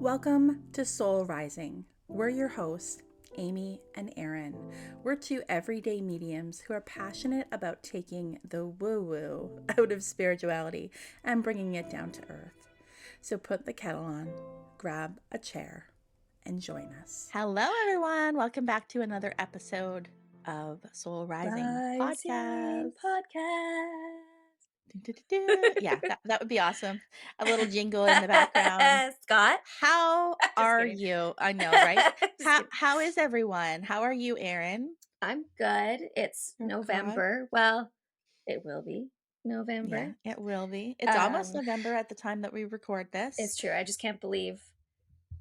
Welcome to Soul Rising. We're your hosts, Amy and Erin. We're two everyday mediums who are passionate about taking the woo-woo out of spirituality and bringing it down to earth. So put the kettle on, grab a chair, and join us. Hello, everyone. Welcome back to another episode of Soul Rising Podcast. Yeah, that would be awesome. A little jingle in the background. Scott, How Just are kidding. you? I know, right? Just kidding. How is everyone? How are you, Erin? I'm good. It's You're November. Well, it will be November. Yeah, it will be. It's almost Um, November at the time that we record this. It's true. I just can't believe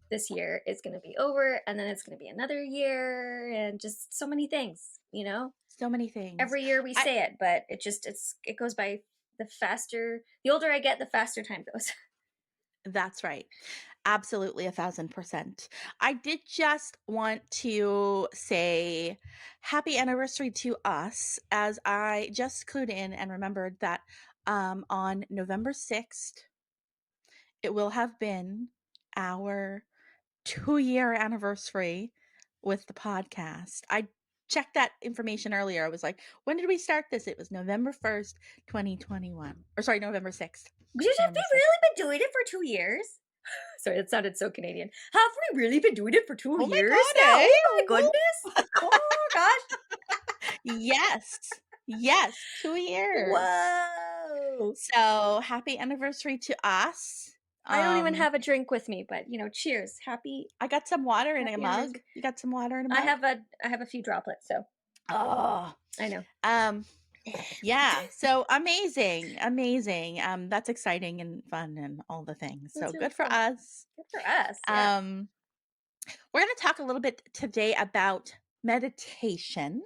this year is going to be over, and then it's going to be another year, and just so many things. So many things. Every year we say it, but it goes by the faster. The older I get, the faster time goes. That's right. Absolutely, 1,000%. I did just want to say happy anniversary to us, as I just clued in and remembered that on November 6th, it will have been our 2-year anniversary with the podcast. I checked that information earlier. I was like, when did we start this? It was November 1st, 2021. Or sorry, November 6th. Have we really been doing it for 2 years? Sorry, that sounded so Canadian. Have we really been doing it for 2 Oh my years God, now? eh? Oh my goodness. Oh gosh. Yes, 2 years. Whoa. So happy anniversary to us. I don't even have a drink with me, but cheers. Happy. I got some water in a happy mug. anniversary. You got some water in a mug? I have a few droplets, so Oh, I know. yeah. So amazing. That's exciting and fun and all the things. That's So really good for cool. us. Good for us. Yeah. We're going to talk a little bit today about meditation.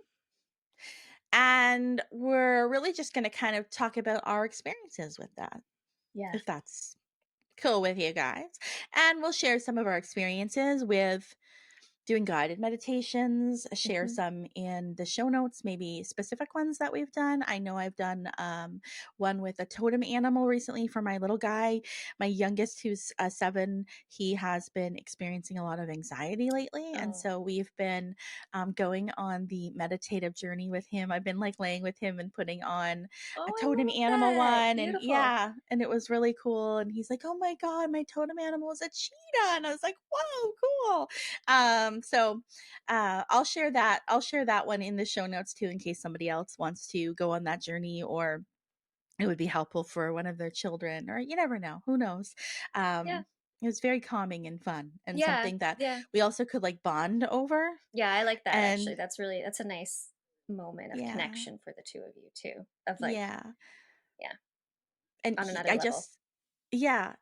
And we're really just going to kind of talk about our experiences with that. Yeah. If that's cool with you guys. And we'll share some of our experiences with doing guided meditations, share some in the show notes, maybe specific ones that we've done. I know I've done one with a totem animal recently for my little guy. My youngest, who's 7, he has been experiencing a lot of anxiety lately. And so we've been going on the meditative journey with him. I've been like laying with him and putting on a totem animal one. Beautiful. And yeah, and it was really cool. And he's like, oh my God, my totem animal is a cheetah. And I was like, whoa, cool. So I'll share that one in the show notes too, in case somebody else wants to go on that journey, or it would be helpful for one of their children, or you never know, who knows. It was very calming and fun, and something that we also could like bond over. Yeah, I like that. And actually, that's a nice moment of connection for the two of you too. Of like, and on another level.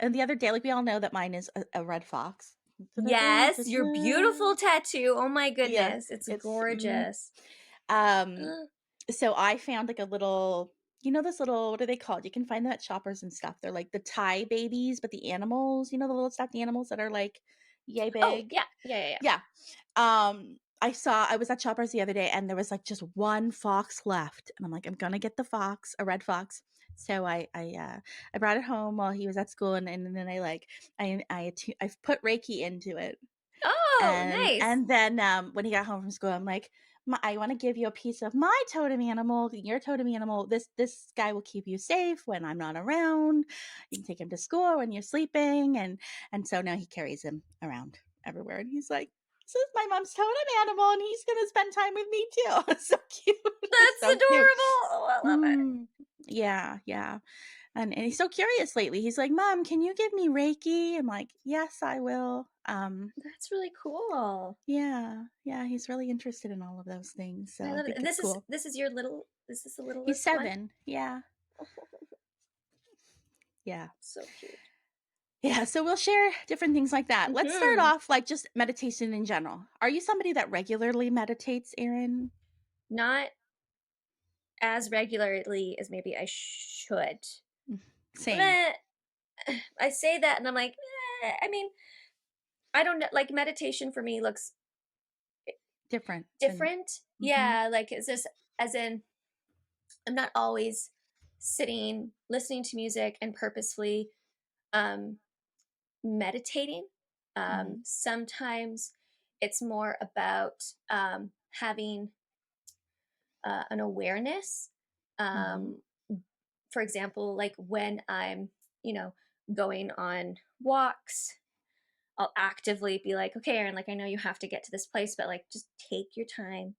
And the other day, like we all know that mine is a red fox. Yes, your beautiful tattoo. Oh my goodness, it's gorgeous. So I found like a little, this little, what are they called? You can find them at Shoppers and stuff. They're like the Thai babies, but the animals, the little stuffed animals that are like yay big. Oh, yeah. I was at Shoppers the other day, and there was like just one fox left, and I'm like, I'm gonna get the fox, a red fox. So I brought it home while he was at school, and then I put Reiki into it. Oh, nice. And then when he got home from school, I'm like, I want to give you a piece of my totem animal, your totem animal. This guy will keep you safe when I'm not around. You can take him to school when you're sleeping, and so now he carries him around everywhere, and he's like, this is my mom's totem animal, and he's gonna spend time with me too. It's so cute. That's so adorable. Cute. Oh, I love it. Yeah. And he's so curious lately. He's like, Mom, can you give me Reiki? I'm like, yes, I will. That's really cool. Yeah. He's really interested in all of those things. So I love it. And it's cool. This is the little. He's 7. One? Yeah. Yeah. So cute. Yeah. So we'll share different things like that. Let's start off like just meditation in general. Are you somebody that regularly meditates, Erin? Not as regularly as maybe I should. Same. I say that and I'm like, I mean, I don't know. Like meditation for me looks different. Yeah. Like, is this as in, I'm not always sitting, listening to music and purposefully meditating. Sometimes it's more about having an awareness. Mm-hmm. Um, for example, like when I'm, you know, going on walks, I'll actively be like, okay, Erin, like I know you have to get to this place, but like just take your time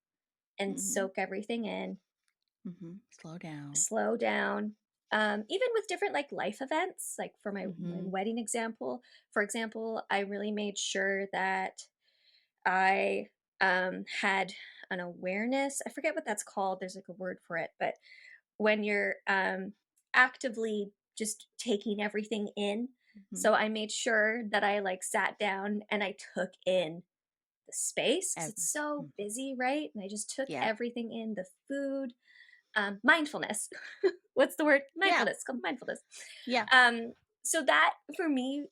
and Mm-hmm. soak everything in, Mm-hmm. Slow down. slow down. Even with different like life events, like for my Mm-hmm. wedding example, for example, I really made sure that I had an awareness. I forget what that's called. There's like a word for it, but when you're actively just taking everything in. Mm-hmm. So I made sure that I like sat down and I took in the space because it's so Mm. busy, right? And I just took Yeah. everything in, the food, mindfulness. What's the word? Yeah. Mindfulness. It's called mindfulness. Yeah. Um, so that for me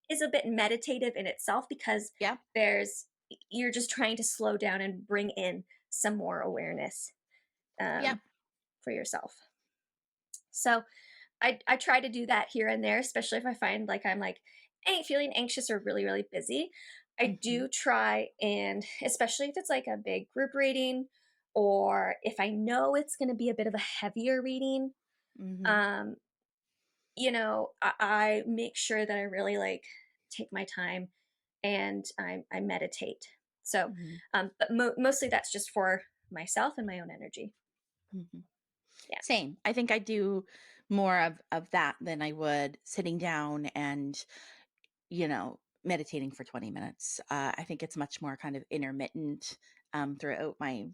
is a bit meditative in itself because Yeah. there's you're just trying to slow down and bring in some more awareness Yeah. um, for yourself. So I try to do that here and there, especially if I find like I'm like feeling anxious or really, really busy. I Mm-hmm. do try and especially if it's like a big group reading or if I know it's going to be a bit of a heavier reading, Mm-hmm. um, I make sure that I really like take my time and I meditate. So, Mm-hmm. but mostly that's just for myself and my own energy. Mm-hmm. Yeah. Same. I think I do more of that than I would sitting down and, meditating for 20 minutes. I think it's much more kind of intermittent throughout my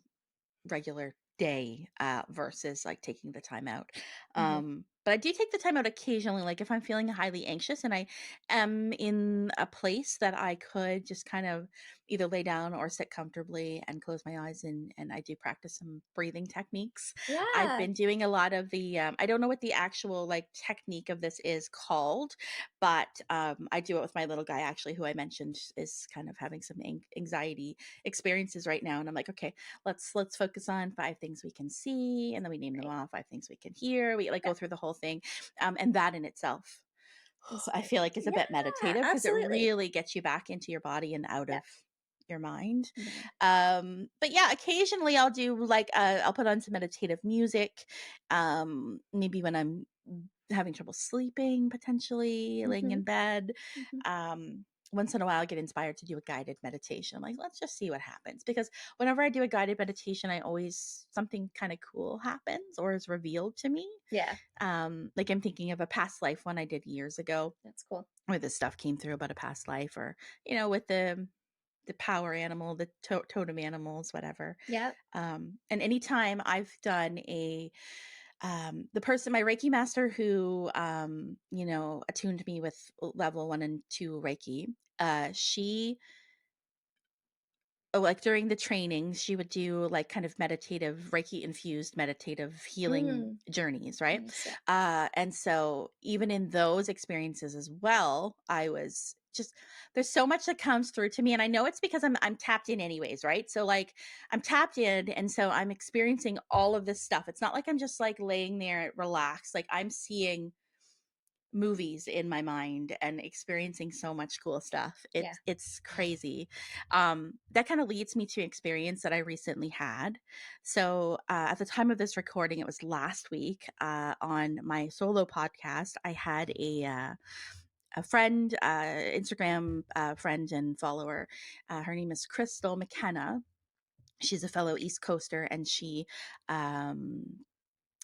regular day versus like taking the time out. Hmm. But I do take the time out occasionally, like if I'm feeling highly anxious and I am in a place that I could just kind of either lay down or sit comfortably and close my eyes, and I do practice some breathing techniques. I've Yeah. been doing a lot of the I don't know what the actual like technique of this is called, but I do it with my little guy actually, who I mentioned is kind of having some anxiety experiences right now, and I'm like, okay, let's focus on 5 things we can see, and then we name them Right. off. 5 things we can hear. We like Yeah. go through the whole thing, and that in itself, Is I feel like is a yeah, bit meditative because it absolutely. really gets you back into your body and out Yeah. of your mind. Yeah. But yeah, occasionally I'll do like I'll put on some meditative music, maybe when I'm having trouble sleeping, potentially laying Hmm. in bed. Hmm. um Once in a while I get inspired to do a guided meditation. I'm like, let's just see what happens, because whenever I do a guided meditation, I always something kind of cool happens or is revealed to me. Yeah, Like I'm thinking of a past life one I did years ago that's cool. where this stuff came through about a past life, or with the power animal, the totem animals, whatever. Yeah. And anytime I've done the person, my Reiki master who, attuned me with level 1 and 2 Reiki, she, like during the training, she would do like kind of meditative, Reiki infused meditative healing Mm, journeys, right? nice. Yeah. And so even in those experiences as well, I was just there's so much that comes through to me, and I know it's because I'm tapped in anyways, right? So like I'm tapped in, and so I'm experiencing all of this stuff. It's not like I'm just like laying there relaxed. Like I'm seeing movies in my mind and experiencing so much cool stuff. Yeah. It's crazy. That kind of leads me to an experience that I recently had. So at the time of this recording, it was last week, on my solo podcast. I had a friend, Instagram friend and follower. Her name is Crystal McKenna. She's a fellow East Coaster, and she um,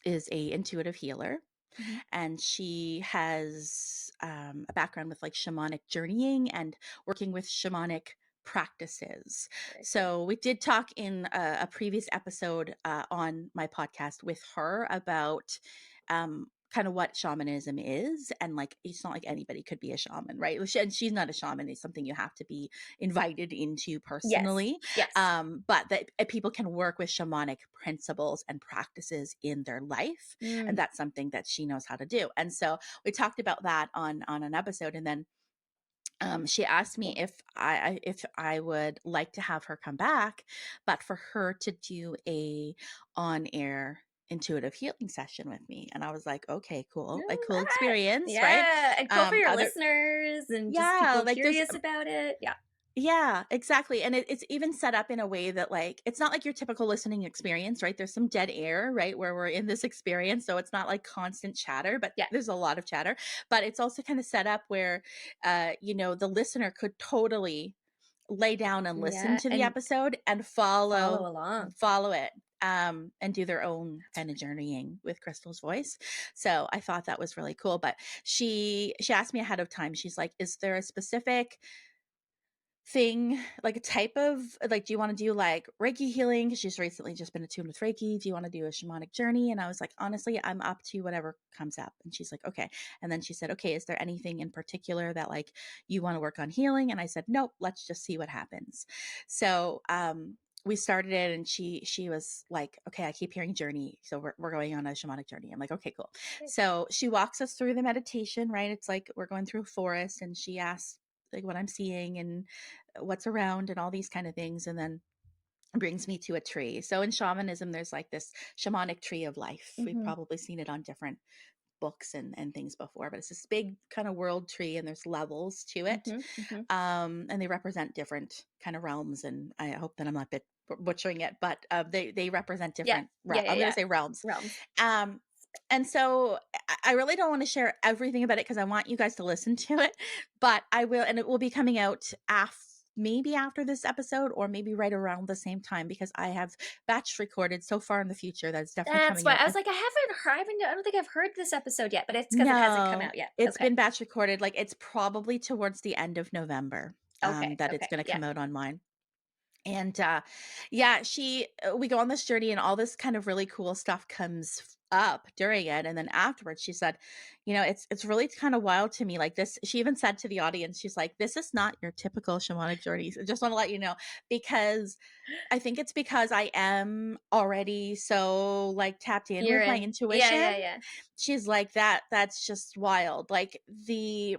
is a intuitive healer, Hmm. and she has a background with like shamanic journeying and working with shamanic practices. Very cool. So we did talk in a previous episode on my podcast with her about kind of what shamanism is, and like it's not like anybody could be a shaman, right? And she's not a shaman. It's something you have to be invited into Yes. personally. Yes. But that people can work with shamanic principles and practices in their life, and Mm, that's something that she knows how to do. And so we talked about that on an episode, and then she asked me cool. if I would like to have her come back, but for her to do a on air intuitive healing session with me. And I was like, okay, cool. Like, All cool right. experience, right? Yeah, and cool for your Other, listeners and just yeah, people like there's, curious about it. Yeah. yeah, exactly. And it's even set up in a way that, like, it's not like your typical listening experience, right? There's some dead air, right? Where we're in this experience. So it's not like constant chatter, but Yeah. there's a lot of chatter. But it's also kind of set up where, the listener could totally lay down and listen Yeah, to the and episode and follow along. follow it. And do their own kind of journeying with Crystal's voice. So I thought that was really cool. But she asked me ahead of time. She's like, is there a specific thing, like a type of, like, do you want to do like Reiki healing? Because she's recently just been attuned with Reiki. Do you want to do a shamanic journey? And I was like, honestly, I'm up to whatever comes up. And she's like, okay. And then she said, okay, is there anything in particular that like you want to work on healing? And I said, nope, let's just see what happens. So we started it, and she was like, okay, I keep hearing journey, so we're going on a shamanic journey. I'm like, okay, cool. So she walks us through the meditation, right? It's like we're going through a forest, and she asks like what I'm seeing and what's around and all these kind of things, and then brings me to a tree. So in shamanism, there's like this shamanic tree of life. We've Mm-hmm. probably seen it on different books and things before, but it's this big kind of world tree, and there's levels to it. Mm-hmm. Mm-hmm. And they represent different kind of realms, and I hope that I'm not butchering it, but they represent Yeah. different Yeah. I'm Yeah. gonna say realms. Realms. And so I really don't want to share everything about it because I want you guys to listen to it, but I will, and it will be coming out maybe after this episode, or maybe right around the same time, because I have batch recorded so far in the future that it's definitely That's coming why out. I was like, I don't think I've heard this episode yet, but it's because it hasn't come No, out yet. it's Okay. been batch recorded. Like, it's probably towards the end of November Okay. that it's Okay. going to Yeah. come out on mine. And yeah, we go on this journey, and all this kind of really cool stuff comes up during it. And then afterwards she said, it's really kind of wild to me, like this. She even said to the audience, she's like, this is not your typical shamanic journey. So just want to let you know, because I think it's because I am already so like tapped in You're with my in. Yeah. intuition. Yeah. Yeah. She's like, that's just wild. Like, Yeah.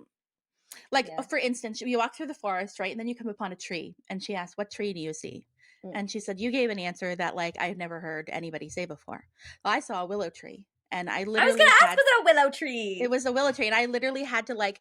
for instance, you walk through the forest, right? And then you come upon a tree, and she asked, what tree do you see? Mm. And she said, you gave an answer that like I had never heard anybody say before. Well, I saw a willow tree, and I I was literally gonna ask, had, was it a willow tree? it was a willow tree, and I literally had to like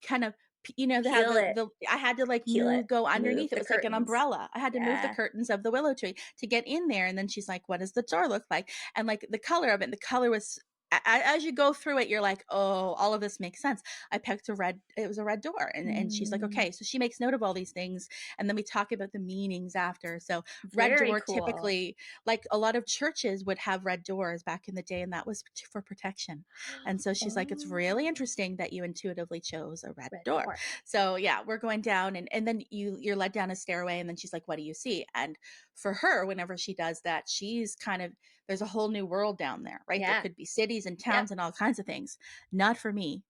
kind of, they have Peel it. I had to like Peel it. go Move underneath. It the was like an curtains. umbrella. I had to move the Yeah. curtains of the willow tree to get in there. And then she's like, what does the door look like? And like the color of it, and the color was, as you go through it, you're like, oh, all of this makes sense. I picked it was a red door. And she's like, okay. So she makes note of all these things. And then we talk about the meanings after. So red Very door, cool. typically, like a lot of churches would have red doors back in the day, and that was for protection. And so she's like, it's really interesting that you intuitively chose a red door. So yeah, we're going down, and then you're led down a stairway, and then she's like, what do you see? And for her, whenever she does that, she's kind of, there's a whole new world down there, right? Yeah. There could be cities and towns and all kinds of things. Not for me.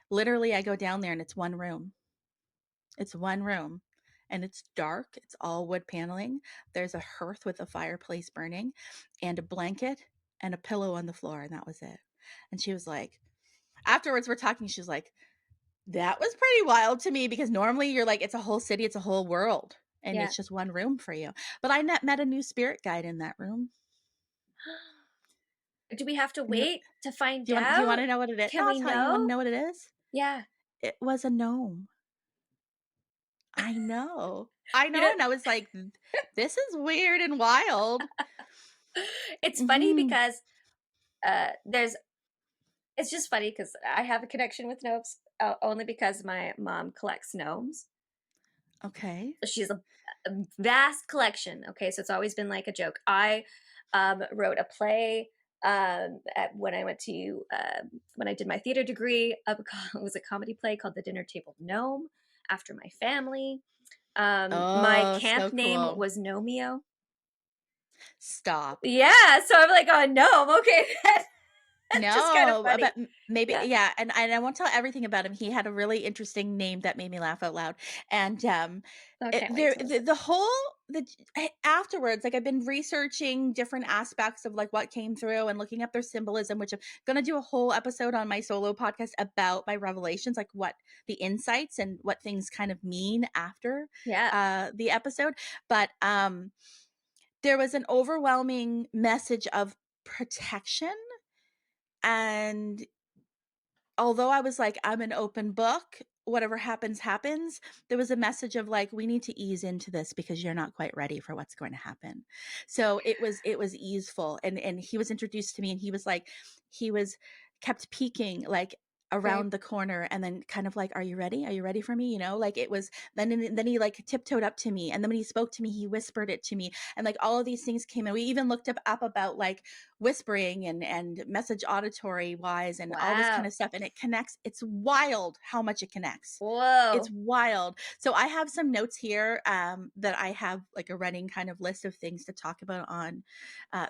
Literally, I go down there, and it's one room. It's one room, and it's dark. It's all wood paneling. There's a hearth with a fireplace burning, and a blanket and a pillow on the floor, and that was it. And she was like, afterwards we're talking, she's like, that was pretty wild to me, because normally you're like, it's a whole city, it's a whole world, and it's just one room for you. But I met a new spirit guide in that room. Do we have to wait to find out? Do you want to know what it is? Can we know? You want to know what it is? Yeah. It was a gnome. I know. And I was like, this is weird and wild. It's funny because it's just funny because I have a connection with gnomes only because my mom collects gnomes. Okay. She has a vast collection. Okay, so it's always been like a joke. I wrote a play when I went to when I did my theater degree. It was a comedy play called The Dinner Table Gnome, after my family. My camp name was Gnomeo. Stop. Yeah, so I'm like, oh, gnome. Okay. No, just kind of funny. But maybe, yeah. And I won't tell everything about him. He had a really interesting name that made me laugh out loud. And afterwards, like, I've been researching different aspects of like what came through and looking up their symbolism, which I'm gonna do a whole episode on my solo podcast about my revelations, like what the insights and what things kind of mean after the episode. But there was an overwhelming message of protection. And although I was like, I'm an open book, whatever happens, happens, there was a message of like, we need to ease into this because you're not quite ready for what's going to happen. So it was easeful. And he was introduced to me, and he was kept peeking like Very around the corner, and then kind of like, are you ready? Are you ready for me? You know, like it was, then he like tiptoed up to me. And then when he spoke to me, he whispered it to me. And like all of these things came in. We even looked up about like whispering and message auditory wise and all this kind wow. of stuff, and it connects. It's wild how much it connects. It's Whoa. wild. So I have some notes here that I have like a running kind of list of things to talk about on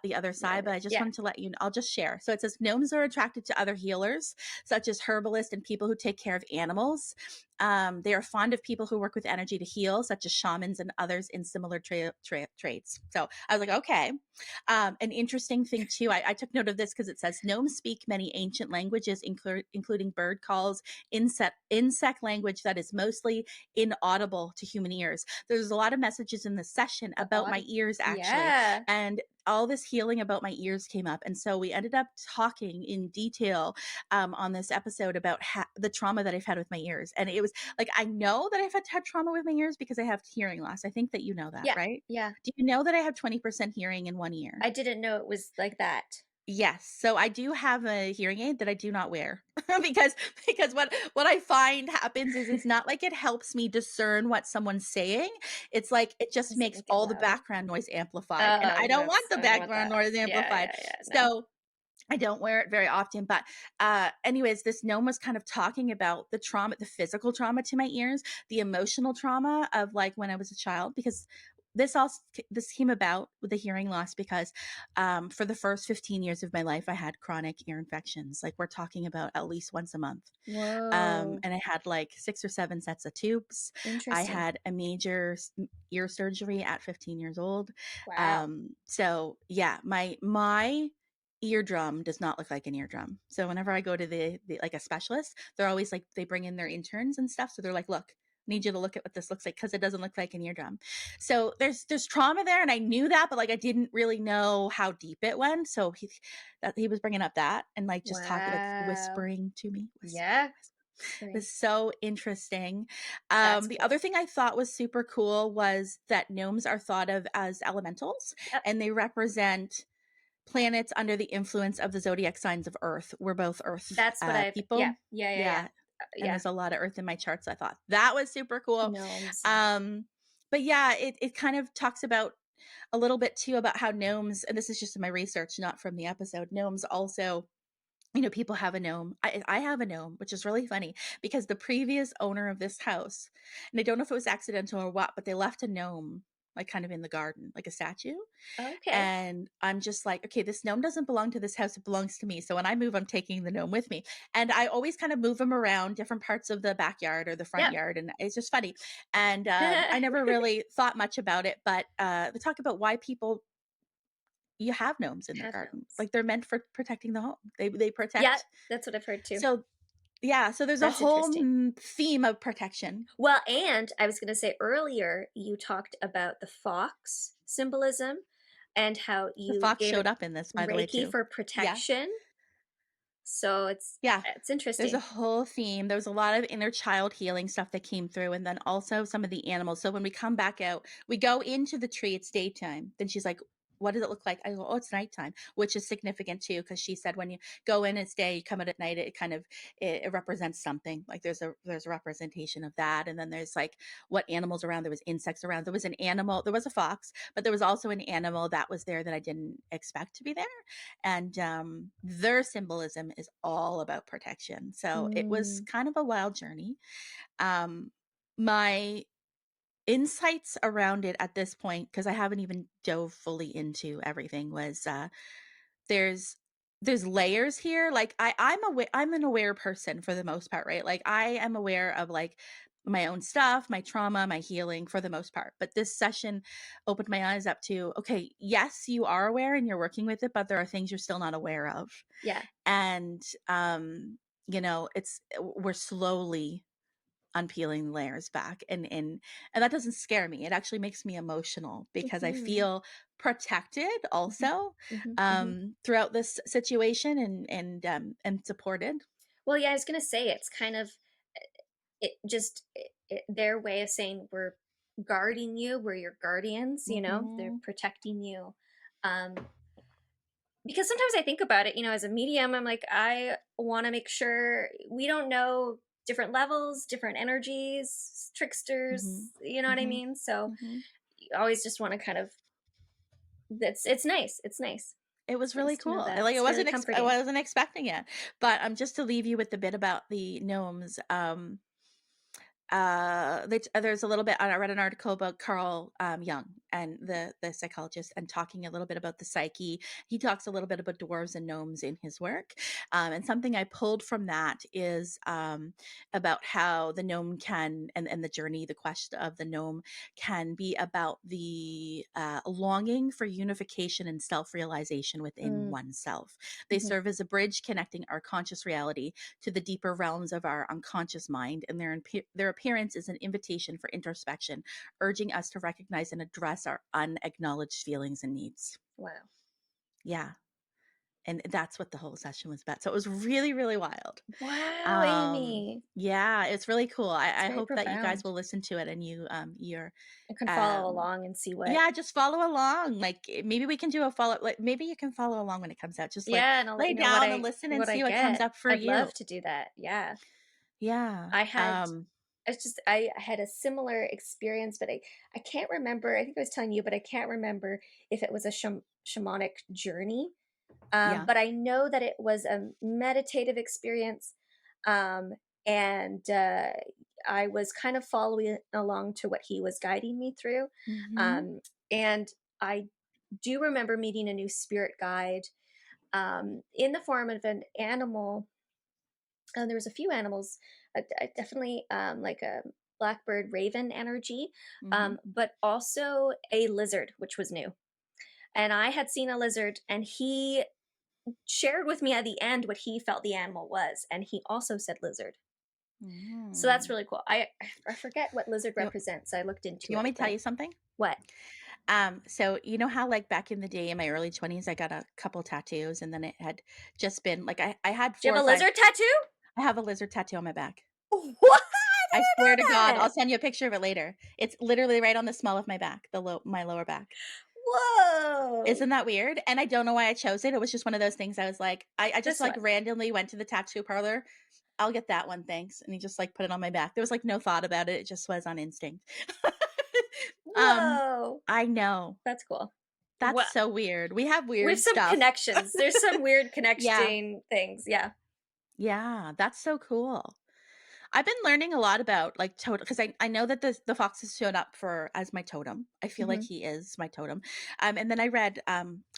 the other side, but I just Yeah. wanted to let you know, I'll just share. So it says gnomes are attracted to other healers such as herbalists and people who take care of animals. They are fond of people who work with energy to heal, such as shamans and others in similar traits. So I was like, okay. An interesting thing too, I took note of this because it says gnomes speak many ancient languages, including bird calls, insect language that is mostly inaudible to human ears. There's a lot of messages in this session about my ears, actually, Yeah. and all this healing about my ears came up. And so we ended up talking in detail on this episode about the trauma that I've had with my ears. And it was like, I know that I've had trauma with my ears because I have hearing loss. I think that you know that, Yeah. right? Yeah. Do you know that I have 20% hearing in one ear? I didn't know it was like that. Yes. So I do have a hearing aid that I do not wear because what I find happens is it's not like it helps me discern what someone's saying. It's like it just Does it makes make it all the louder? background noise amplified. And I Oh, don't want the I don't want background that. noise Yeah, amplified. yeah, yeah. No. So I don't wear it very often, but anyways, this gnome was kind of talking about the trauma, the physical trauma to my ears, the emotional trauma of like when I was a child, because this came about with the hearing loss because for the first 15 years of my life, I had chronic ear infections. Like we're talking about at least once a month. Whoa. And I had like 6 or 7 sets of tubes. I Interesting. had a major ear surgery at 15 years old. Wow. So yeah, my eardrum does not look like an eardrum. So whenever I go to the like a specialist, they're always like, they bring in their interns and stuff. So they're like, look, need you to look at what this looks like because it doesn't look like an eardrum. So there's trauma there, and I knew that, but like I didn't really know how deep it went. So he was bringing up that and like just talking, like Wow. whispering to me. Yeah. It Whispering. was so interesting. That's The cool. other thing I thought was super cool was that gnomes are thought of as elementals, Yep. and they represent planets under the influence of the zodiac signs of Earth. We're both Earth That's what I've. Yeah. people. Yeah. Yeah. Yeah. Yeah. And Yeah. there's a lot of Earth in my charts. I thought that was super cool. Gnomes. But yeah, it kind of talks about a little bit too about how gnomes, and this is just in my research, not from the episode, gnomes also, people have a gnome. I have a gnome, which is really funny because the previous owner of this house, and I don't know if it was accidental or what, but they left a gnome like kind of in the garden, like a statue. Okay. And I'm just like, okay, this gnome doesn't belong to this house. It belongs to me. So when I move, I'm taking the gnome with me. And I always kind of move him around different parts of the backyard or the front Yep. yard. And it's just funny. And I never really thought much about it, but they talk about why you have gnomes in their Have garden. gnomes. Like they're meant for protecting the home. They Yeah. protect. That's what I've heard too. So yeah, so there's a That's whole interesting. theme of protection. Well, and I was going to say earlier, you talked about the fox symbolism and how The you fox gave showed it up in this, by the way, Reiki too. for Yeah. protection. So Yeah. it's There's a interesting. whole theme. There was a lot of inner child healing stuff that came through, and then also some of the animals. So when we come back out, we go into the tree, it's daytime. Then she's like, what does it look like? I go, oh, it's nighttime, which is significant too, because she said when you go in, it's day, you come out at night, it kind of it represents something. Like there's a representation of that. And then there's like what animals around. There was insects around. There was an animal, there was a fox, but there was also an animal that was there that I didn't expect to be there. And their symbolism is all about protection. So it was Mm. kind of a wild journey. My insights around it at this point, because I haven't even dove fully into everything, was there's layers here. Like I'm an aware person for the most part, right? Like I am aware of like my own stuff, my trauma, my healing for the most part. But this session opened my eyes up to, okay, yes, you are aware and you're working with it, but there are things you're still not aware of. Yeah. And we're slowly unpeeling layers back, and that doesn't scare me. It actually makes me emotional because I Mhm. feel protected also Mhm. Mhm. throughout this situation, and supported. Well, yeah, I was gonna say it's kind of their way of saying we're guarding you, we're your guardians, they're Mm-hmm. protecting you. Um, because sometimes I think about it, as a medium, I'm like, I want to make sure we don't know different levels, different energies, Mm-hmm. tricksters, you know what I Mm-hmm. mean? So Mm-hmm. you always just want to kind of it's nice. It's nice. It was It's really nice to know cool. that. Like, It's really I comforting. wasn't expecting it. But just to leave you with the bit about the gnomes, there's a little bit, I read an article about Carl Jung, and the psychologist, and talking a little bit about the psyche. He talks a little bit about dwarves and gnomes in his work, and something I pulled from that is about how the gnome can, and the journey, the quest of the gnome can be about the longing for unification and self-realization within Mm, oneself. They mhm. serve as a bridge connecting our conscious reality to the deeper realms of our unconscious mind, and their appearance is an invitation for introspection, urging us to recognize and address our unacknowledged feelings and needs. Wow. Yeah. And that's what the whole session was about. So it was really, really wild. Wow, Amy. Yeah, it's really cool. It's I very hope that you guys profound. will listen to it, and you're I can follow um along and see what. yeah, just follow along. Like, maybe we can do a follow, like maybe you can follow along when it comes out. Just like Yeah, and I'll let lay you know what down and I listen and what I see what comes get. up for I'd you. love to do that. Yeah. Yeah. I had I had a similar experience, but I can't remember. I think I was telling you, but I can't remember if it was a shamanic journey. Yeah. But I know that it was a meditative experience. Um, and I was kind of following along to what he was guiding me through. Mhm. And I do remember meeting a new spirit guide in the form of an animal. There was a few animals, definitely like a blackbird raven energy, Mhm. but also a lizard, which was new. And I had seen a lizard, and he shared with me at the end what he felt the animal was, and he also said lizard. So that's Mm. really cool. I forget what lizard You represents. I looked into you want it, me to tell but you something? what? So you know how, like, back in the day in my early 20s, I got a couple tattoos, and then it had just been like I had Do you 4 or have a 5. lizard tattoo? I have a lizard tattoo on my back. What? I I swear to didn't know God, I'll that. send you a picture of it later. It's literally right on the small of my back, my lower back. Whoa. Isn't that weird? And I don't know why I chose it. It was just one of those things I was like, I just This like one. randomly went to the tattoo parlor. I'll get that one, thanks. And he just like put it on my back. There was like no thought about it. It just was on instinct. um, Whoa. I know. That's cool. That's What? so weird. We have We have weird some stuff. connections. There's some weird Yeah. connecting things. Yeah. Yeah. That's so cool. I've been learning a lot about like totem, because I know that the fox has shown up for as my totem. I feel like Hmm. he is my totem. And then I read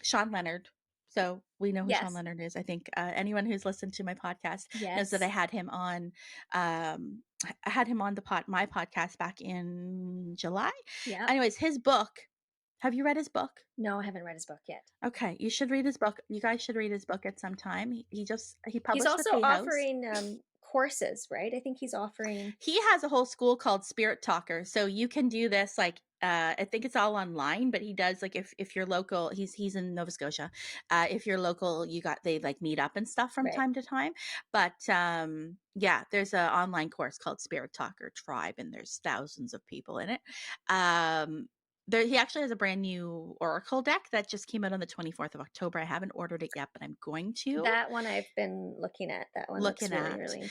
Sean Leonard. So we know who Sean Yes. Leonard is. I think anyone who's listened to my podcast knows that I Yes. had him on. I had him on my podcast back in July. Yep. Anyways, his book. Have you read his book? No, I haven't read his book yet. Okay, you should read his book. You guys should read his book at some time. He He's published with also Hay House. offering courses, right? I think he's offering. He has a whole school called Spirit Talker, so you can do this like I think it's all online, but he does like if you're local, he's in Nova Scotia. If you're local, they like meet up and stuff from Right. time to time. But yeah, there's an online course called Spirit Talker Tribe, and there's thousands of people in it. He actually has a brand new Oracle deck that just came out on the 24th of October. I haven't ordered it yet, but I'm going to. That one I've been looking at. That one looks Looking really, at. really cool.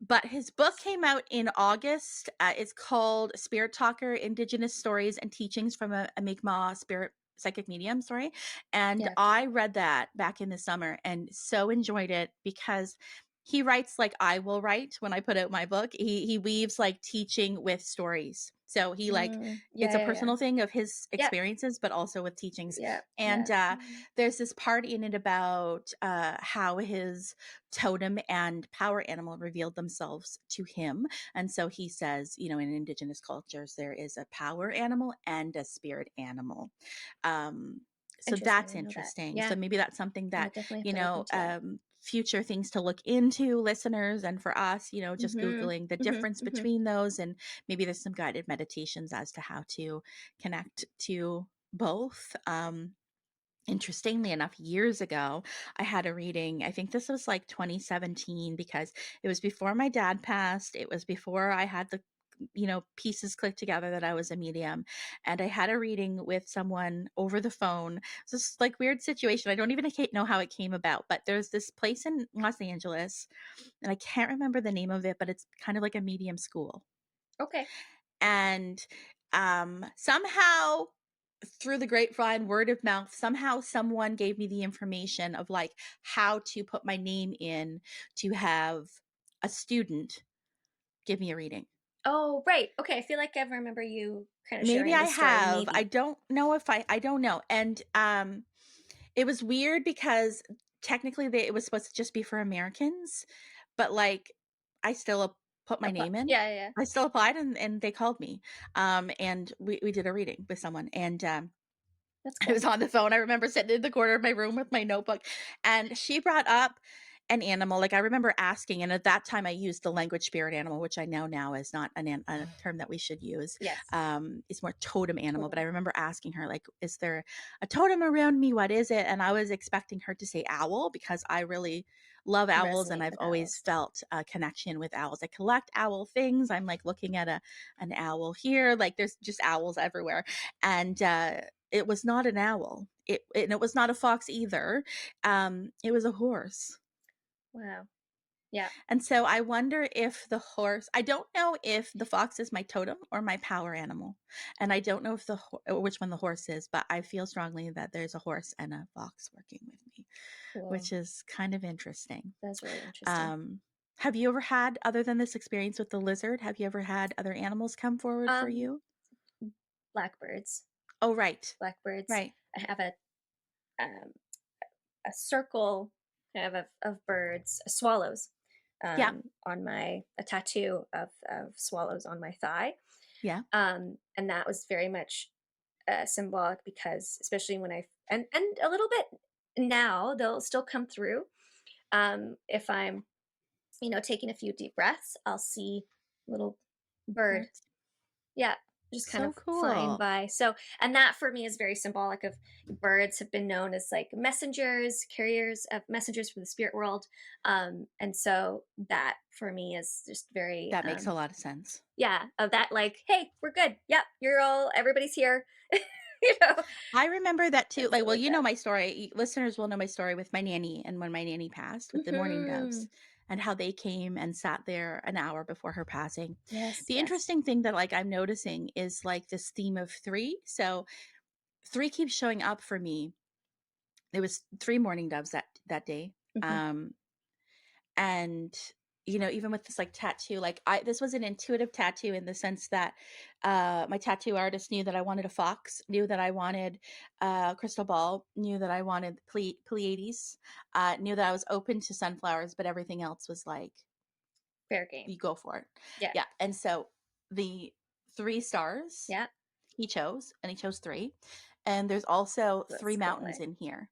But his book came out in August. It's called Spirit Talker: Indigenous Stories and Teachings from a Mi'kmaq Spirit Psychic Medium. Sorry. And Yeah. I read that back in the summer and so enjoyed it because he writes like I will write when I put out my book. He weaves like teaching with stories. So he like it's Yeah, a yeah, yeah. personal thing of his Yep. experiences, but also with teachings. Yep. And Yep. there's this part in it about how his totem and power animal revealed themselves to him. And so he says, in Indigenous cultures, there is a power animal and a spirit animal. So Interesting. that's I know that. interesting. Yeah. So maybe that's something I that, definitely have to look into that. future things to look into, listeners, and for us, just Googling the difference between those. And maybe there's some guided meditations as to how to connect to both. Interestingly enough, years ago, I had a reading. I think this was like 2017 because it was before my dad passed. It was before I had the pieces clicked together that I was a medium. And I had a reading with someone over the phone. It's this like weird situation. I don't even know how it came about, but there's this place in Los Angeles, and I can't remember the name of it, but it's kind of like a medium school. Okay. And somehow through the grapevine, word of mouth, somehow someone gave me the information of like how to put my name in to have a student give me a reading. Oh, right. Okay. I feel like I remember you kind of Maybe sharing I this story. have. Maybe. I don't know if I don't know. And it was weird because technically it was supposed to just be for Americans, but like I still put my name in. Yeah, yeah. I still applied and they called me. And we did a reading with someone, and That's I cool. was on the phone. I remember sitting in the corner of my room with my notebook, and she brought up an animal. Like I remember asking, and at that time I used the language spirit animal, which I know now is not a term that we should use. Yes. It's more totem animal. But I remember asking her, like, is there a totem around me? What is it? And I was expecting her to say owl because I really love owls, and I've always felt a connection with owls. I collect owl things. I'm like looking at an owl here. Like there's just owls everywhere, and it was not an owl. And it was not a fox either. It was a horse. Wow. Yeah. And so I wonder if the horse, I don't know if the fox is my totem or my power animal. And I don't know if which one the horse is, but I feel strongly that there's a horse and a fox working with me, Cool. which is kind of interesting. That's really interesting. Have you ever had, other than this experience with the lizard, have you ever had other animals come forward for you? Blackbirds. Oh, right. Blackbirds. Right. I have a circle kind of birds, swallows, Yeah. on a tattoo of swallows on my thigh. Yeah. And that was very much symbolic because especially when and a little bit now they'll still come through. If I'm, taking a few deep breaths, I'll see little bird. Birds. Yeah, just kind So of flying cool. by. So, and that for me is very symbolic of birds have been known as like messengers, carriers of messengers from the spirit world. And so that for me is just very That makes a lot of sense. yeah, of that like, hey, we're good. Yep, everybody's here. I remember that too. It's Like, well, like you know that. my story. Listeners will know my story with my nanny and when my nanny passed with the mourning doves and how they came and sat there an hour before her passing. Yes. The interesting thing that like I'm noticing is like this theme of 3. So 3 keeps showing up for me. There was 3 mourning doves that day. And even with this like tattoo, like this was an intuitive tattoo in the sense that my tattoo artist knew that I wanted a fox, knew that I wanted crystal ball, knew that I wanted Pleiades, knew that I was open to sunflowers, but everything else was like Fair game. you go for it. Yeah. And so the 3 stars he chose, and he chose 3, and there's also 3 mountains in here.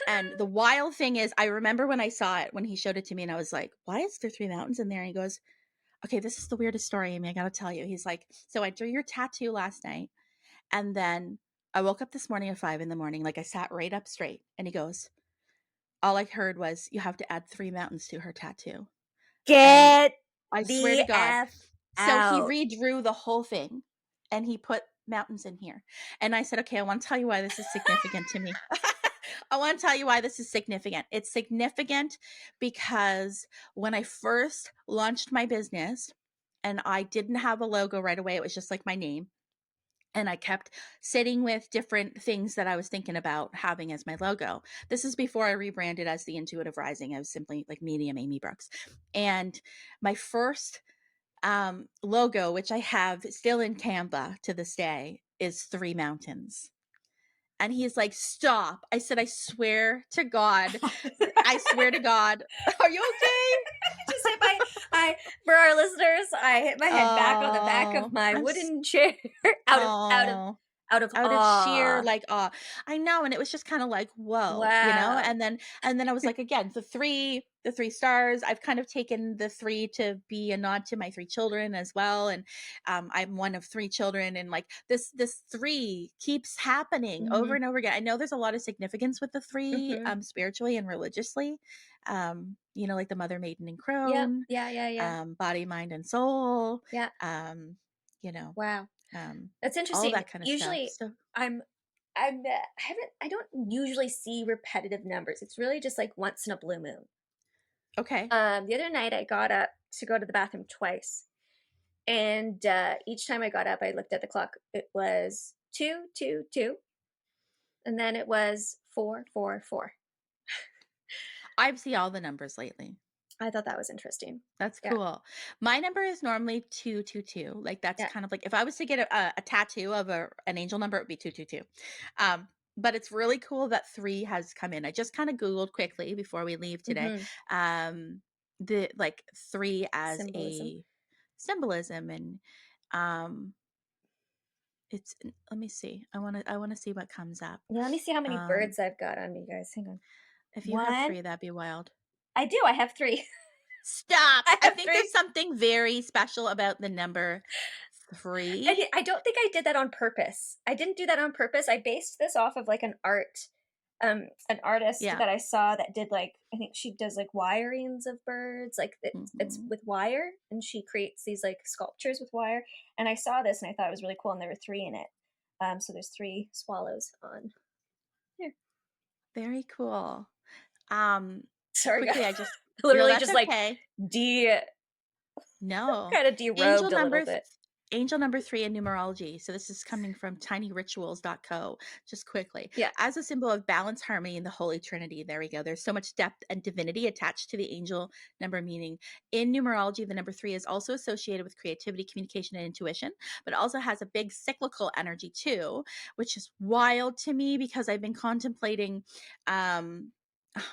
And the wild thing is, I remember when I saw it, when he showed it to me, and I was like, why is there 3 mountains in there? And he goes, okay, this is the weirdest story, Amy, I gotta tell you. He's like, so I drew your tattoo last night, and then I woke up this morning at 5 a.m, like I sat right up straight, and he goes, all I heard was, you have to add 3 mountains to her tattoo. Get I swear to God. F So he out. redrew the whole thing, and he put mountains in here. And I said, okay, I want to tell you why this is significant to me. I want to tell you why this is significant. It's significant because when I first launched my business and I didn't have a logo right away, it was just like my name. And I kept sitting with different things that I was thinking about having as my logo. This is before I rebranded as the Intuitive Rising. I was simply like Medium Amy Brookes. And my first logo, which I have still in Canva to this day, is 3 mountains. And he's like, stop. I said, I swear to God. I swear to God. Are you okay? Just hit for our listeners, I hit my head back on the back of my wooden chair out of Out of out of sheer, awe. like, awe. I know, and it was just kinda like, "Whoa," you know? Wow. And then I was like, again, the 3 stars, I've kind of taken the 3 to be a nod to my 3 children as well, and, I'm one of 3 children, and, like, this 3 keeps happening over Mhm. and over again. I know there's a lot of significance with the 3, Mhm. spiritually and religiously, like the Mother, Maiden, and Yep. Crone, Yeah, yeah, yeah. body, mind, and soul, Yeah. um, you know, Wow. um, That's all interesting. that kinda stuff, Usually so I don't usually see repetitive numbers. It's really just like once in a blue moon. okay. The other night I got up to go to the bathroom twice. And each time I got up, I looked at the clock. It was 222, and then it was 444. I've seen all the numbers lately. I thought that was interesting. That's Yeah. cool. My number is normally 222. Like, that's Yeah. kind of like if I was to get a tattoo of an angel number, it would be 222. But it's really cool that 3 has come in. I just kind of Googled quickly before we leave today. Hmm. Um, the like 3 as Symbolism. a symbolism, and um let me see. I want to see what comes up. Yeah, let me see how many Um, birds I've got on me, guys. Hang on. if you have One. 3, that'd be wild. I do. I have three. Stop. I I have think three. there's something very special about the number 3. I don't think I did that on purpose. I didn't do that on purpose. I based this off of like an artist Yeah. that I saw that did like I think she does like wirings of birds, like it's Mhm. with wire, and she creates these like sculptures with wire. And I saw this and I thought it was really cool, and there were three in it. So there's three swallows on here. Very cool. Um, Sorry, guys. quickly, I just no, Literally that's just like okay. de No. kind of Angel derobed a little number th bit. Angel number 3 in numerology. So this is coming from tinyrituals.co. Just quickly. Yeah. As a symbol of balance, harmony, in the Holy Trinity. There we go. There's so much depth and divinity attached to the angel number meaning. In numerology, the number 3 is also associated with creativity, communication, and intuition, but also has a big cyclical energy too, which is wild to me because I've been contemplating um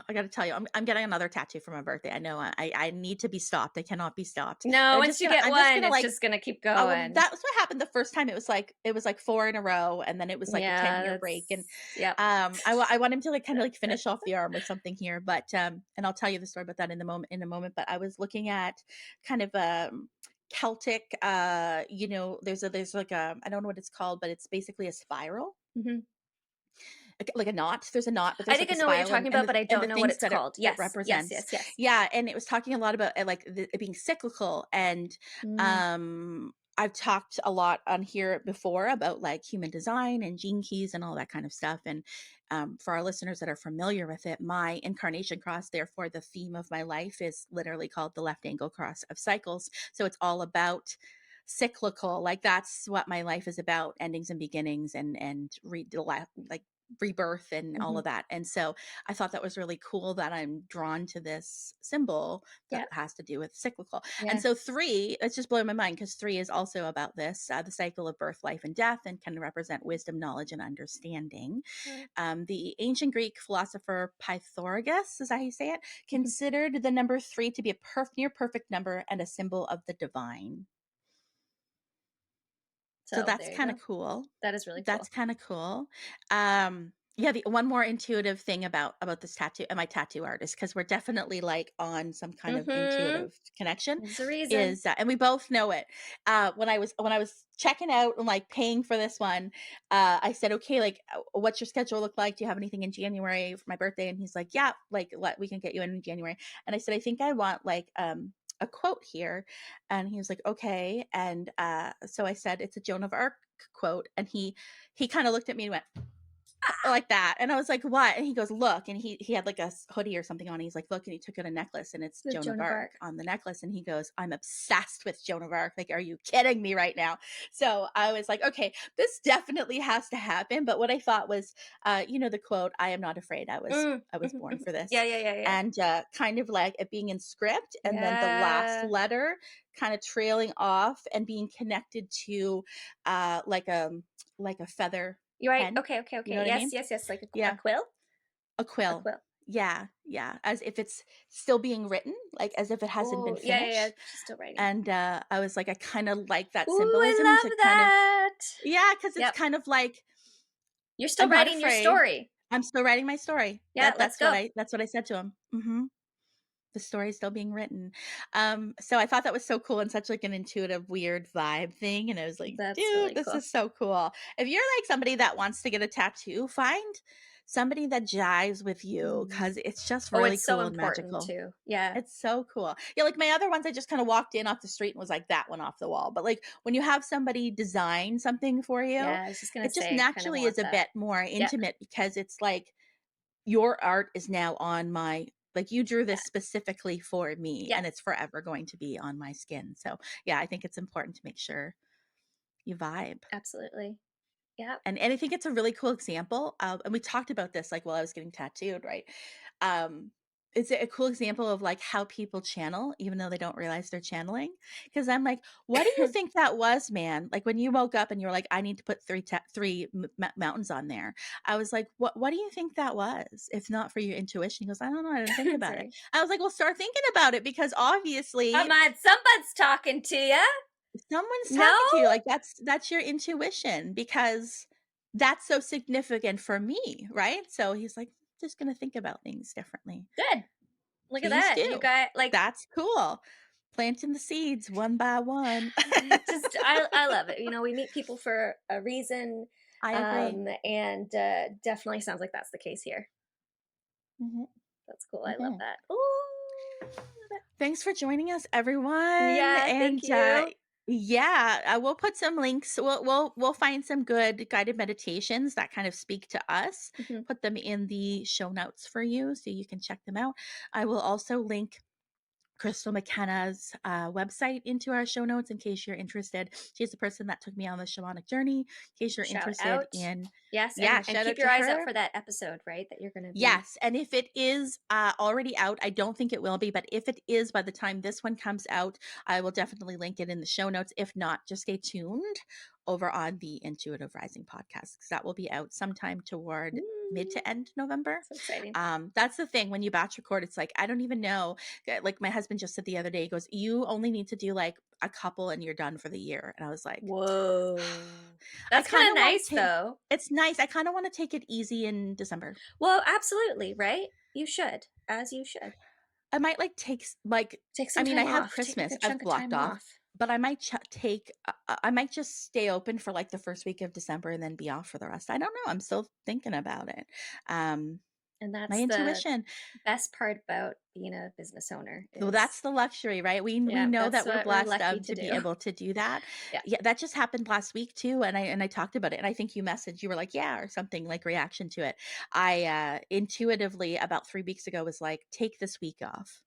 I got to tell you, I'm getting another tattoo for my birthday. I know I need to be stopped. I cannot be stopped. No, But once you get I'm just one, gonna it's like just gonna keep well, going. that was what happened the first time. It was like 4 in a row, and then it was like a Yeah, 10-year break. And that's yep. I want him to like kind of like finish off the arm with something here, but and I'll tell you the story about that in a moment. But I was looking at kind of Celtic, there's like a, I don't know what it's called, but it's basically a spiral, Hmm. like a knot. There's a knot, but I there's think like I a know what you're spiral, talking and about, the but I and don't the know what things it's that called. it Yes, yes, represents. yes, yes. Yeah, and it was talking a lot about it being cyclical, and Mm, I've talked a lot on here before about like human design and gene keys and all that kind of stuff. And for our listeners that are familiar with it, my incarnation cross, therefore the theme of my life, is literally called the left angle cross of cycles. So it's all about cyclical, like that's what my life is about: endings and beginnings, and like rebirth and all mhm. of that. And so I thought that was really cool that I'm drawn to this symbol that Yeah, has to do with cyclical. And yeah. so 3, it's just blowing my mind because 3 is also about this, the cycle of birth, life, and death, and can represent wisdom, knowledge, and understanding. Right. The ancient Greek philosopher Pythagoras, is that how you say it, Mhm. considered the number 3 to be a near perfect number and a symbol of the divine. So So that's there you kind go. of cool. That is really That's cool. kind of cool. Yeah, the one more intuitive thing about this tattoo and my tattoo artist, because we're definitely like on some kind of Mm-hmm. intuitive connection, There's a reason. is and we both know it. When I was checking out and like paying for this one, I said, okay, like what's your schedule look like? Do you have anything in January for my birthday? And he's like, yeah, like we can get you in January. And I said, I think I want like a quote here. And he was like, okay. And so I said, it's a Joan of Arc quote. And he kind of looked at me and went like that. And I was like, what? And he goes, look. And he had like a hoodie or something on. He's like, look. And he took out a necklace, and it's The Joan of Joan of Arc Arc. on the necklace. And he goes, I'm obsessed with Joan of Arc. Like, are you kidding me right now? So I was like, okay, this definitely has to happen. But what I thought was, the quote, I am not afraid. I was Mm. I was Mhm, born mhm. for Yeah, this. yeah, yeah, yeah. And kind of like it being in script, and then the last Yeah. letter kind of trailing off and being connected to uh like a like a feather You're right. pen. Okay, okay, You know okay. what I Yes, mean? yes, yes. Like a Yeah, quill? a A quill. quill. Yeah, yeah, as if it's still being written, like as if it hasn't been Oh, yeah, yeah, yeah. finished. She's still writing. And I was like, I kind of like that Ooh, I symbolism to love kind of that. Yeah, because it's Yep. kind of like, You're still I'm not writing your afraid. story. I'm still writing my story. Yeah, let's go. That's what I said to him. The story's still being written. So I thought that was so cool and such like an intuitive, weird vibe thing. And I was like, That's dude, really this cool. is so cool. If you're like somebody that wants to get a tattoo, find somebody that jives with you because it's just Oh, really it's so cool and important magical. too. Yeah. It's so cool. Yeah, like my other ones, I just kind of walked in off the street and was like, that one off the wall. But like when you have somebody design something for you, Yeah, I was just gonna it just say, I kind of naturally want is a that. bit more Yep. intimate because it's like your art is now on my, like you drew this Yeah. specifically for me Yeah. and it's forever going to be on my skin. So yeah, I think it's important to make sure you vibe. Absolutely. Yeah. And I think it's a really cool example of, and we talked about this like while I was getting tattooed, right? It's a cool example of like how people channel even though they don't realize they're channeling. Because I'm like, what do you think that was, man? Like when you woke up and you were like, I need to put three mountains on there. I was like, what do you think that was? If not for your intuition? He goes, I don't know. I didn't think about it. Sorry. I was like, well, start thinking about it because obviously Come on, someone's talking to you. someone's No? talking to you. Like that's your intuition because that's so significant for me, right? So he's like, just gonna think about things differently. Good. Look at Please that. You do. got like That's cool. Planting the seeds one by one. just I love it. You know, we meet people for a reason. I agree. And definitely sounds like that's the case here. Mhm, That's cool. I love mhm. that. Ooh. Thanks for joining us, everyone. Yeah, And thank you. yeah, we'll put some links. We'll find some good guided meditations that kind of speak to us. Mhm. Put them in the show notes for you so you can check them out. I will also link Crystal McKenna's website into our show notes in case you're interested. She's the person that took me on the shamanic journey. In case you're Shout interested out. in, Yes, yeah, and shout keep out your to eyes out her. for that episode, right? That you're going to be. Yes, and if it is already out, I don't think it will be, but if it is by the time this one comes out, I will definitely link it in the show notes. If not, just stay tuned over on the Intuitive Rising podcast because that will be out sometime toward mid to end November. So exciting. That's the thing when you batch record, it's like I don't even know. Like my husband just said the other day, he goes, "You only need to do like a couple and you're done for the year." And I was like, Whoa. I That's kind kind of of want nice, to. though. It's nice. I kind of want to take it easy in December. Well, absolutely, right? You should, as you should. I might like like Take I some mean I time have off. Take a Christmas good I've chunk of blocked time off, off. but I might take I might just stay open for like the first week of December and then be off for the rest. I don't know. I'm still thinking about it. And My that's the intuition. best part about being a business owner Well, is, that's the luxury, right? We yeah, know that's that we're what we're blessed lucky to to be do. able to do that. Yeah. Yeah, that just happened last week too, and I talked about it, and I think you messaged, you were like, yeah, or something like reaction to it. I intuitively about 3 weeks ago was like, take this week off.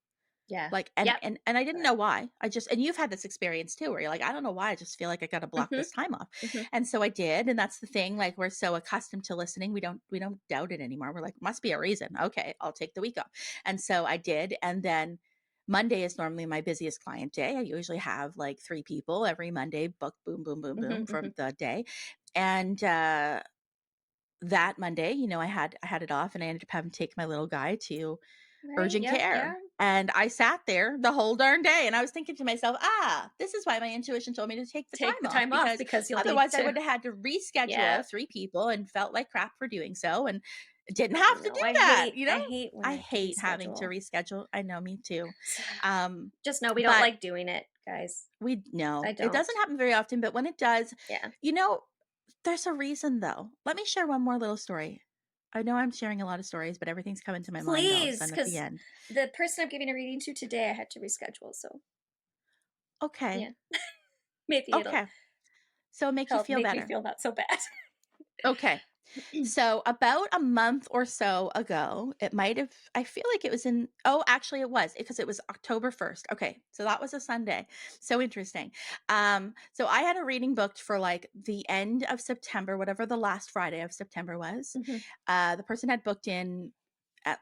Yeah. Like, Yep. and I didn't know why. I just, and you've had this experience too, where you're like, I don't know why. I just feel like I got to block Mm-hmm. this time off. Mm-hmm. And so I did. And that's the thing. Like, we're so accustomed to listening. We don't doubt it anymore. We're like, must be a reason. Okay. I'll take the week off. And so I did. And then Monday is normally my busiest client day. I usually have like 3 people every Monday, book, boom, boom, boom, boom Mm-hmm. from the day. And, that Monday, I had it off and I ended up having to take my little guy to Right. urgent Yep. Yeah. care. And I sat there the whole darn day and I was thinking to myself, this is why my intuition told me to take the Take the time off time off because you'll need otherwise I to. would have had to reschedule Yeah. 3 people and felt like crap for doing so and didn't have to No, do that, I hate when I I have to hate having to reschedule. reschedule. I know, me too. Um, Just know we don't but like doing it, guys. we know I it don't. doesn't happen very often, but when it does, Yeah. there's a reason though. Let me share one more little story. I know I'm sharing a lot of stories, but everything's coming to my mind all of a Please, sudden at the because end. the person I'm giving a reading to today, I had to reschedule. So Okay. yeah, maybe it'll Okay. So make you help feel make me better. feel not so bad. Okay. So about a month or so ago, it might have, I feel like it was actually it was because it was October 1st. Okay. So that was a Sunday. So interesting. So I had a reading booked for like the end of September, whatever the last Friday of September was. Mhm. The person had booked in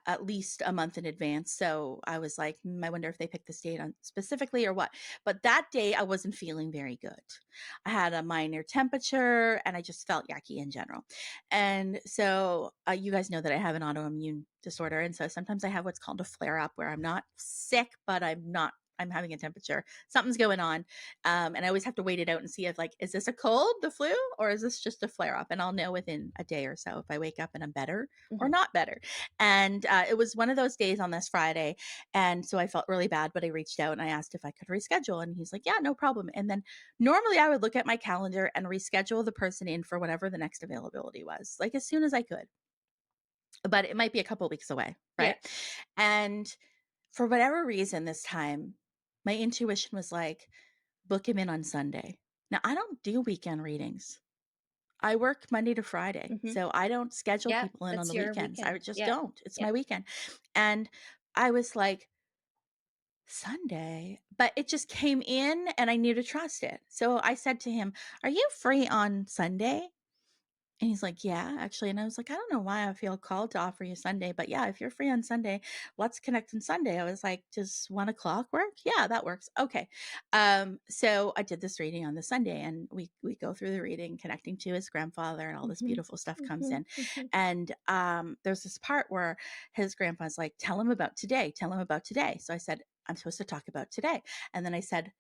at least a month in advance. So I was like, I wonder if they picked this date on specifically or what. But that day I wasn't feeling very good. I had a minor temperature and I just felt yucky in general. And so you guys know that I have an autoimmune disorder. And so sometimes I have what's called a flare up where I'm not sick, but I'm not I'm having a temperature. Something's going on. And I always have to wait it out and see if like, is this a cold, the flu, or is this just a flare up? And I'll know within a day or so if I wake up and I'm better or not better. And it was one of those days on this Friday. And so I felt really bad, but I reached out and I asked if I could reschedule. And he's like, yeah, no problem. And then normally I would look at my calendar and reschedule the person in for whatever the next availability was, like as soon as I could. But it might be a couple weeks away, right? Yeah. And for whatever reason this time, my intuition was like, book him in on Sunday. Now, I don't do weekend readings. I work Monday to Friday. So I don't schedule people in on that's the your weekends. I weekend. just Yeah. don't. It's my weekend. And I was like, Sunday, but it just came in and I knew to trust it. So I said to him, are you free on Sunday? And he's like, yeah, actually. And I was like, I don't know why I feel called to offer you Sunday, but yeah, if you're free on Sunday, let's connect on Sunday. I was like, does 1 o'clock work? Yeah, that works. Okay. So I did this reading on the Sunday and we go through the reading, connecting to his grandfather, and all this beautiful stuff comes in. And there's this part where his grandpa's like, tell him about today. Tell him about today. So I said, I'm supposed to talk about today. And then I said,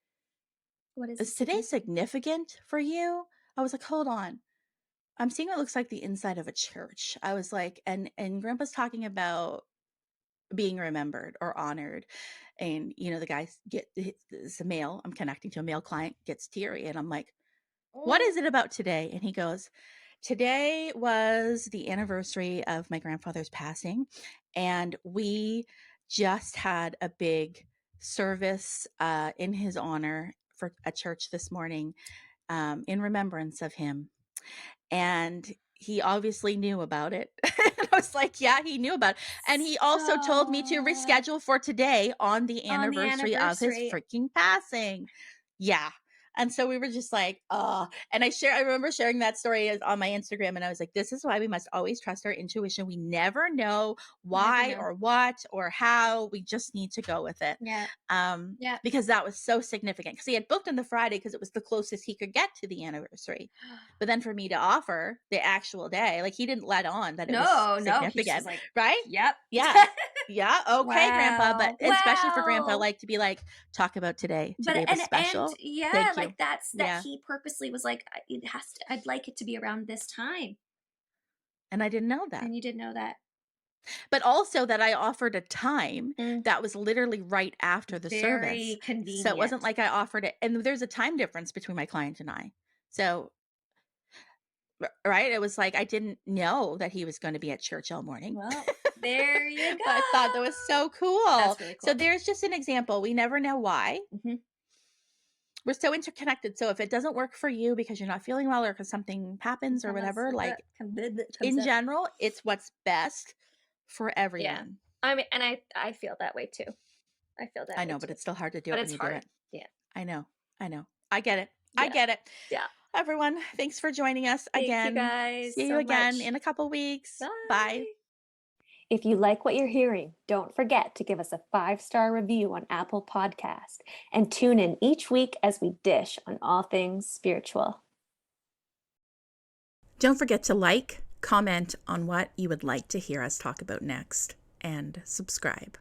What is is today significant for you? I was like, hold on. I'm seeing what looks like the inside of a church. I was like, and Grandpa's talking about being remembered or honored. And, you know, the guy it's a male, I'm connecting to a male client, gets teary. And I'm like, what is it about today? And he goes, today was the anniversary of my grandfather's passing. And we just had a big service in his honor for a church this morning in remembrance of him. And he obviously knew about it. And I was like, yeah, he knew about it. And he also told me to reschedule for today on the anniversary of his freaking passing. Yeah. And so we were just like, and I remember sharing that story on my Instagram, and I was like, this is why we must always trust our intuition. We never know why or what or how. We just need to go with it. Because that was so significant, because he had booked on the Friday because it was the closest he could get to the anniversary. But then for me to offer the actual day, like, he didn't let on that it was significant. He's like, right? Yep. Yeah. Yeah. Okay, Grandpa. But Wow. especially for Grandpa, like, to be like, talk about today. Today was special. And Thank you. like that he purposely was like, I'd like it to be around this time. And I didn't know that. And you didn't know that. But also that I offered a time that was literally right after the service. Very convenient. So it wasn't like I offered it. And there's a time difference between my client and I. So, right? It was like, I didn't know that he was going to be at church all morning. Well, there you go. But I thought that was so cool. That's really cool. So there's just an example. We never know why. We're so interconnected. So if it doesn't work for you because you're not feeling well or because something happens or whatever, like, in general, it's what's best for everyone. Yeah. I mean, and I feel that way too. I know, but it's still hard to do it when it's you hard. do it. Yeah. I know. I get it. Yeah. I get it. Yeah. Everyone, thanks for joining us again. Thank you guys. See you again in a couple weeks. Bye. If you like what you're hearing, don't forget to give us a 5-star review on Apple Podcast and tune in each week as we dish on all things spiritual. Don't forget to like, comment on what you would like to hear us talk about next, and subscribe.